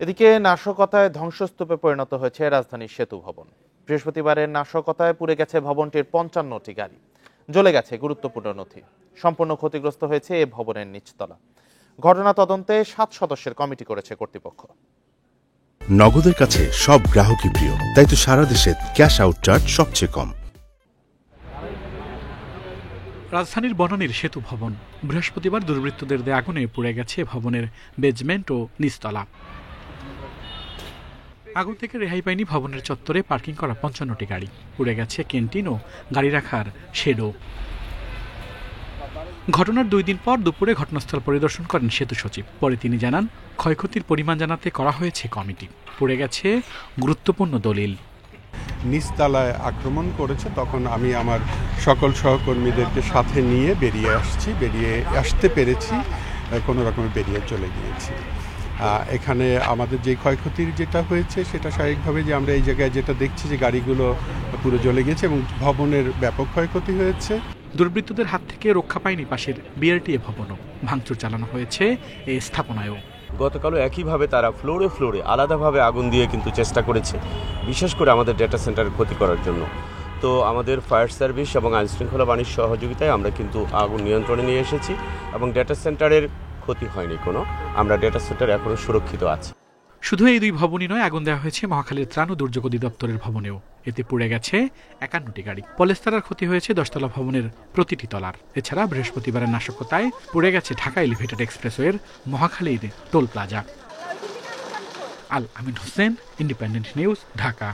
এদিকে নাশকতায় ধ্বংসস্তূপে পরিণত হয়েছে রাজধানীর সেতু ভবন। বৃহস্পতিবারের নাশকতায় পুড়ে গেছে ভবনটির ৫৫টি গাড়ি, জ্বলে গেছে গুরুত্বপূর্ণ নথি। সম্পূর্ণ ক্ষতিগ্রস্ত হয়েছে এ ভবনের নিচতলা। ঘটনা তদন্তে ৭ সদস্যের কমিটি করেছে কর্তৃপক্ষ। নগদের কাছে সব গ্রাহকই প্রিয়, তাই তো সারা দেশে ক্যাশ আউট চার্জ সবচেয়ে কম। রাজধানীর বনানীর সেতু ভবন বৃহস্পতিবার দুর্বৃত্তদের দেয়া আগুনে পুড়ে গেছে ভবনের বেজমেন্ট ও নিচতলা। আগুন থেকে রেহাই পায়নি ভবনের চত্বরে পার্কিং করা ৫৫টি গাড়ি, পুড়ে গেছে ক্যান্টিন ও গাড়ি রাখার শেডও। ঘটনার ২ দিন পর দুপুরে ঘটনাস্থল পরিদর্শন করেন সেতু সচিব। পরে তিনি জানান, ক্ষয়ক্ষতির পরিমাণ জানাতে করা হয়েছে কমিটি। পুড়ে গেছে গুরুত্বপূর্ণ দলিল। নিচতলায় আক্রমণ করেছে, তখন আমি আমার সকল সহকর্মীদেরকে সাথে নিয়ে বেরিয়ে আসতে পেরেছি, কোনো রকমে বেরিয়ে চলে গিয়েছি। এখানে আমাদের যে ক্ষয়ক্ষতির যেটা হয়েছে সেটা স্বাভাবিকভাবে যে আমরা এই জায়গায় যেটা দেখছি যে গাড়িগুলো পুরো জ্বলে গেছে এবং ভবনের ব্যাপক ক্ষয়ক্ষতি হয়েছে। দুর্বৃত্তদের হাত থেকে রক্ষা পায়নি পাশের বিআরটিএ ভবনও। ভাঙচুর চালানো হয়েছে এই স্থাপনায়ও। গতকালও একইভাবে তারা ফ্লোরে আলাদাভাবে আগুন দিয়ে কিন্তু চেষ্টা করেছে, বিশেষ করে আমাদের ডেটা সেন্টারের ক্ষতি করার জন্য। তো আমাদের ফায়ার সার্ভিস এবং আইনশৃঙ্খলা বাহিনীর সহযোগিতায় আমরা কিন্তু আগুন নিয়ন্ত্রণে নিয়ে এসেছি এবং ডেটা সেন্টারের ক্ষতি হয়নি কোনো। আমরা ডেটা সেন্টার এখনো সুরক্ষিত আছে। শুধু এই ২ ভবনই নয়, আগুন দেওয়া হয়েছে মহাখালীর ত্রাণ ও দুর্যোগ অধিদপ্তরের ভবনেও। এতে পুড়ে গেছে ৫১টি গাড়ি। পলেস্তারার ক্ষতি হয়েছে ১০তলা ভবনের প্রতিটি তলার। এছাড়া বৃহস্পতিবারের নাশকতায় পুড়ে গেছে ঢাকা এলিভেটেড এক্সপ্রেসওয়ের মহাখালীর টোল প্লাজা। আল আমিন হোসেন, ইন্ডিপেন্ডেন্ট নিউজ, ঢাকা।